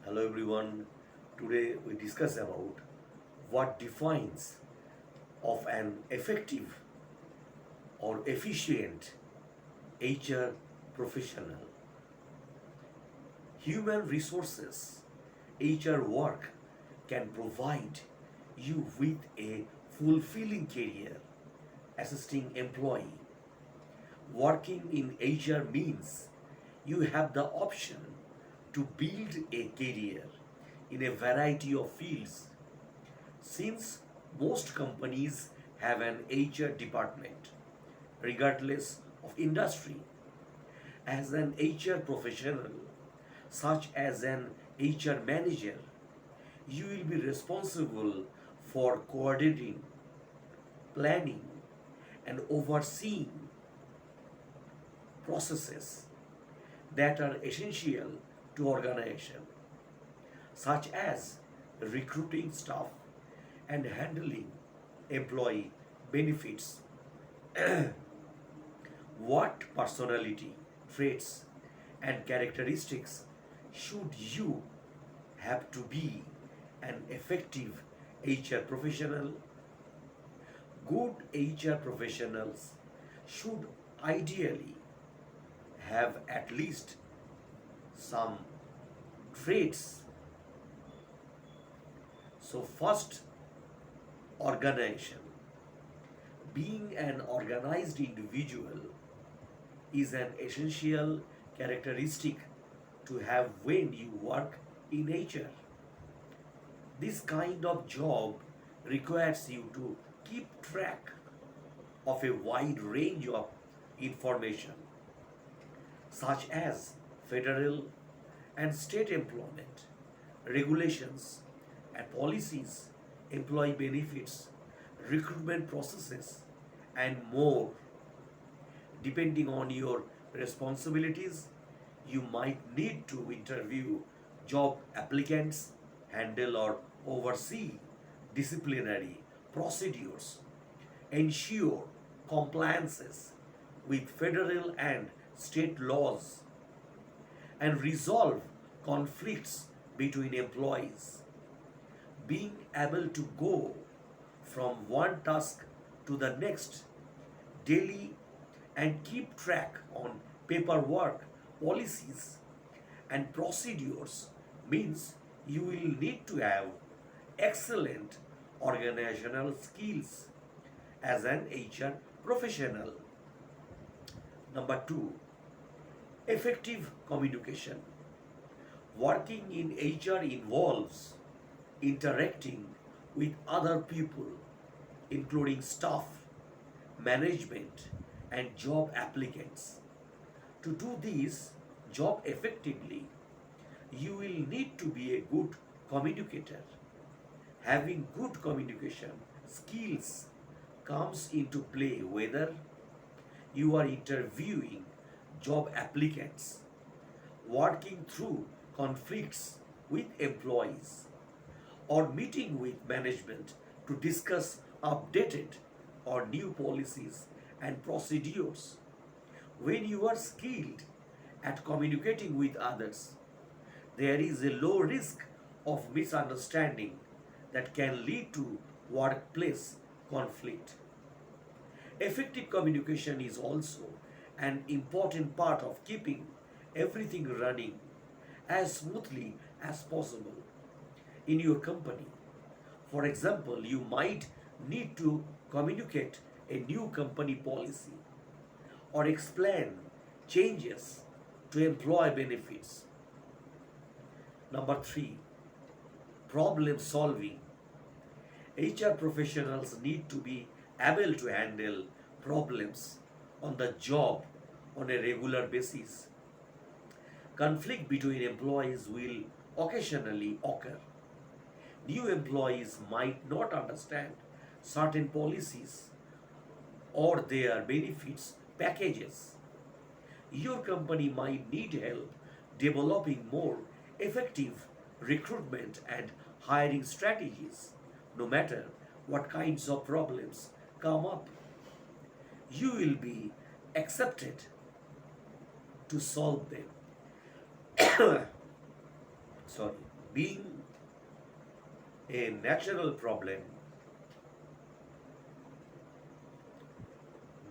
Hello everyone. Today we discuss about what defines of an effective or efficient HR professional. Human resources HR work can provide you with a fulfilling career assisting employee. Working in HR means you have the option to build a career in a variety of fields. Since most companies have an HR department, regardless of industry, as an HR professional, such as an HR manager, you will be responsible for coordinating, planning, and overseeing processes that are essential to organization, such as recruiting staff and handling employee benefits. What personality traits and characteristics should you have to be an effective HR professional? Good HR professionals should ideally have at least some traits. So, first, organization. Being an organized individual is an essential characteristic to have when you work in HR. This kind of job requires you to keep track of a wide range of information, such as federal and state employment, regulations and policies, employee benefits, recruitment processes, and more. Depending on your responsibilities, you might need to interview job applicants, handle or oversee disciplinary procedures, ensure compliances with federal and state laws, and resolve conflicts between employees. Being able to go from one task to the next daily and keep track on paperwork, policies, and procedures means you will need to have excellent organizational skills as an HR professional. Number two, effective communication. Working in HR involves interacting with other people, including staff, management, and job applicants. To do this job effectively, you will need to be a good communicator. Having good communication skills comes into play whether you are interviewing job applicants, working through conflicts with employees, or meeting with management to discuss updated or new policies and procedures. When you are skilled at communicating with others, there is a low risk of misunderstanding that can lead to workplace conflict. Effective communication is also an important part of keeping everything running as smoothly as possible in your company. For example, you might need to communicate a new company policy or explain changes to employee benefits. Number three, problem solving. HR professionals need to be able to handle problems on the job on a regular basis. Conflict between employees will occasionally occur. New employees might not understand certain policies or their benefits packages. Your company might need help developing more effective recruitment and hiring strategies. No matter what kinds of problems come up, you will be accepted to solve them. Sorry. Being a natural problem,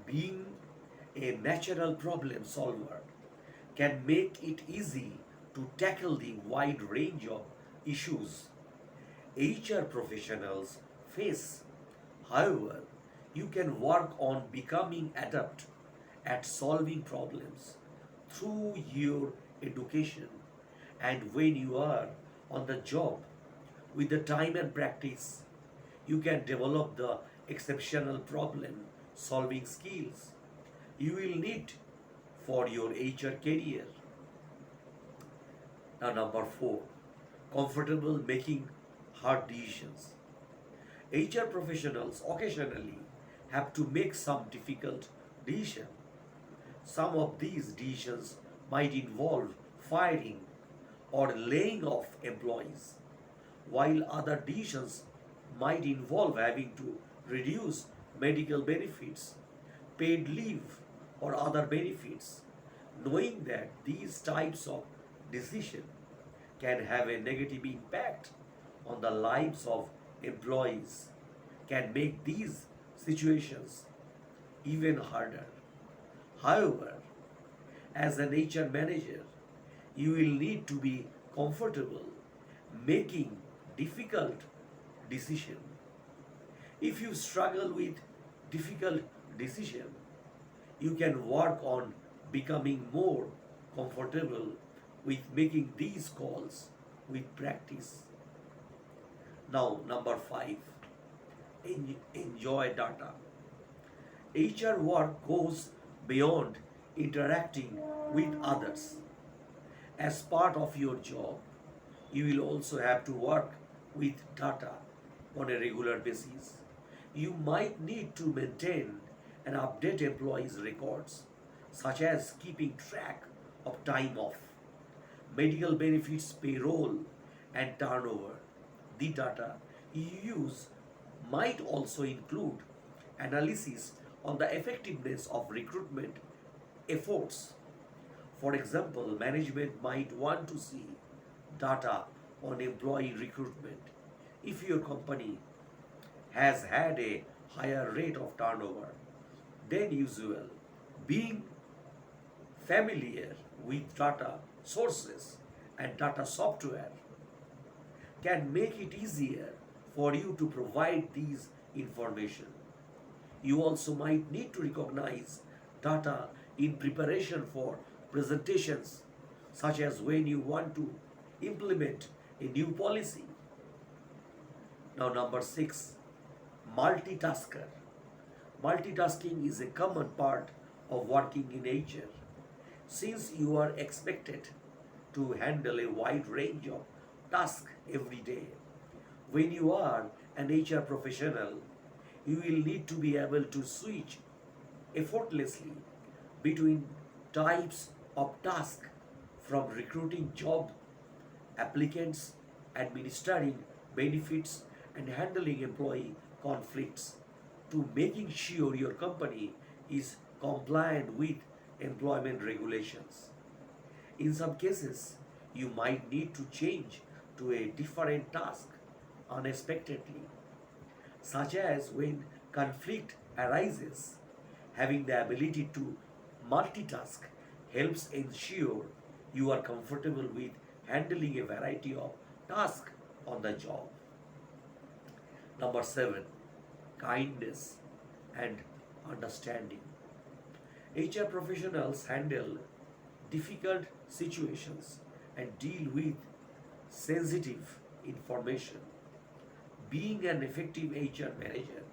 being a natural problem solver can make it easy to tackle the wide range of issues HR professionals face. However, you can work on becoming adept at solving problems through your education, and when you are on the job with the time and practice, you can develop the exceptional problem solving skills you will need for your HR career. Now, number four, comfortable making hard decisions. HR professionals occasionally have to make some difficult decisions. Some of these decisions might involve firing or laying off employees, while other decisions might involve having to reduce medical benefits, paid leave, or other benefits. Knowing that these types of decision can have a negative impact on the lives of employees can make these situations even harder. However, as an HR manager, you will need to be comfortable making difficult decisions. If you struggle with difficult decision, you can work on becoming more comfortable with making these calls with practice. Now, number five, enjoy data. HR work goes beyond interacting with others. As part of your job, you will also have to work with data on a regular basis. You might need to maintain and update employees' records, such as keeping track of time off, medical benefits, payroll, and turnover. The data you use might also include analysis on the effectiveness of recruitment efforts. For example, management might want to see data on employee recruitment. If your company has had a higher rate of turnover than usual, being familiar with data sources and data software can make it easier for you to provide these information. You also might need to recognize data in preparation for presentations, such as when you want to implement a new policy. Now, number six, multitasker. Multitasking is a common part of working in HR. Since you are expected to handle a wide range of tasks every day, when you are an HR professional, you will need to be able to switch effortlessly between types of tasks, from recruiting job applicants, administering benefits, and handling employee conflicts, to making sure your company is compliant with employment regulations. In some cases, you might need to change to a different task unexpectedly, such as when conflict arises. Having the ability to multitask helps ensure you are comfortable with handling a variety of tasks on the job. Number seven, kindness and understanding. HR professionals handle difficult situations and deal with sensitive information. Being an effective HR manager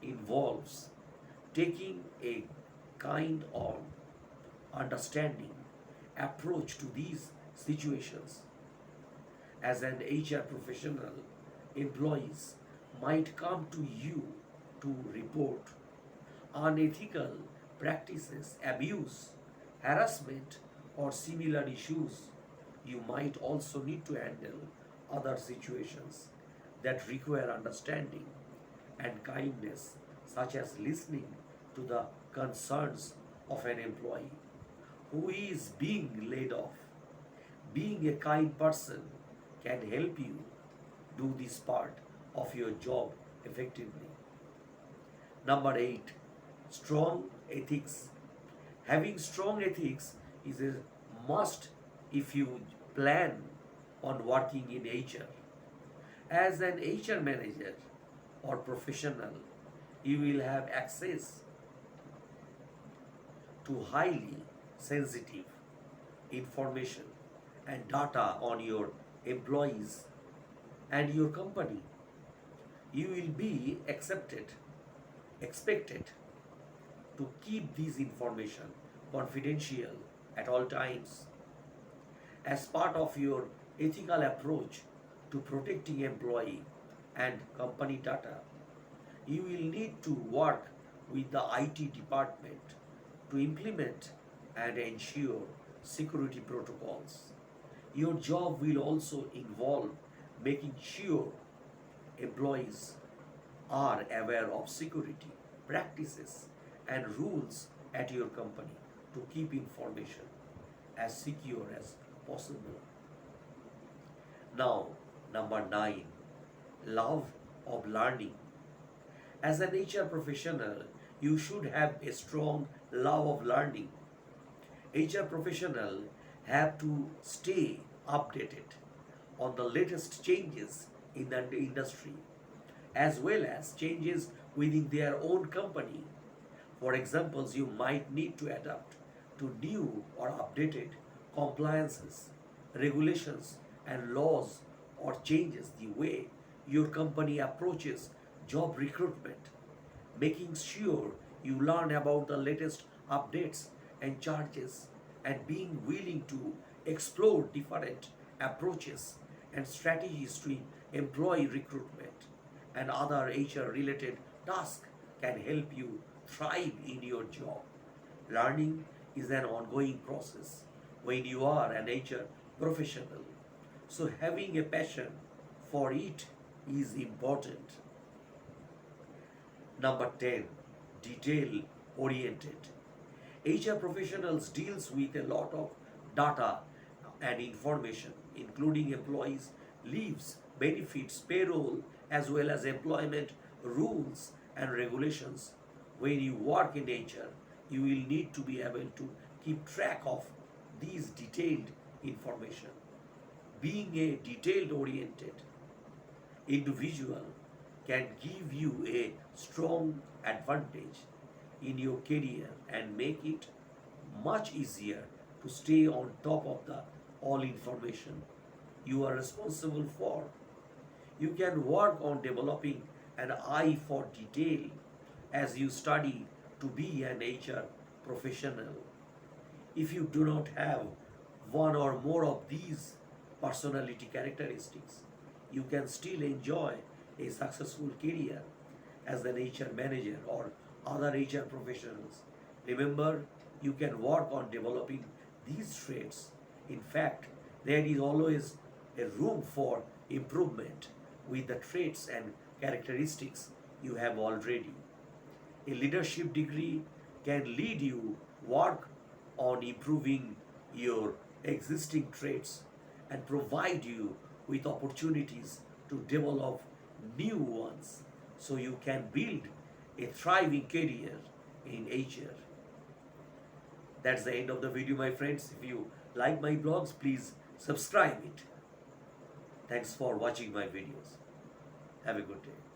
involves taking a kind of understanding approach to these situations. As an HR professional, employees might come to you to report unethical practices, abuse, harassment, or similar issues. You might also need to handle other situations that require understanding and kindness, such as listening to the concerns of an employee who is being laid off. Being a kind person can help you do this part of your job effectively. Number 8, strong ethics. Having strong ethics is a must if you plan on working in HR. As an HR manager or professional, you will have access to highly sensitive information and data on your employees and your company. You will be expected to keep this information confidential at all times. As part of your ethical approach to protecting employee and company data, you will need to work with the IT department to implement and ensure security protocols. Your job will also involve making sure employees are aware of security practices and rules at your company to keep information as secure as possible. Now, number 9, love of learning. As an HR professional, you should have a strong love of learning. HR professionals have to stay updated on the latest changes in the industry as well as changes within their own company. For examples, you might need to adapt to new or updated compliances, regulations, and laws, or changes the way your company approaches job recruitment, making sure you learn about the latest updates and charges, and being willing to explore different approaches and strategies to employee recruitment and other HR related tasks can help you thrive in your job. Learning is an ongoing process when you are an HR professional. So having a passion for it is important. Number 10, detail oriented. HR professionals deals with a lot of data and information including employees leaves, benefits, payroll as well as employment rules and regulations. When you work in HR, you will need to be able to keep track of these detailed information. Being a detailed oriented individual can give you a strong advantage in your career and make it much easier to stay on top of the all information you are responsible for. You can work on developing an eye for detail as you study to be an HR professional. If you do not have one or more of these personality characteristics, you can still enjoy a successful career as an HR manager or other HR professionals. Remember, you can work on developing these traits. In fact, there is always a room for improvement with the traits and characteristics you have already. A leadership degree can lead you work on improving your existing traits and provide you with opportunities to develop new ones so you can build a thriving career in HR. That's the end of the video, my friends. If you like my blogs, please subscribe it. Thanks for watching my videos. Have a good day.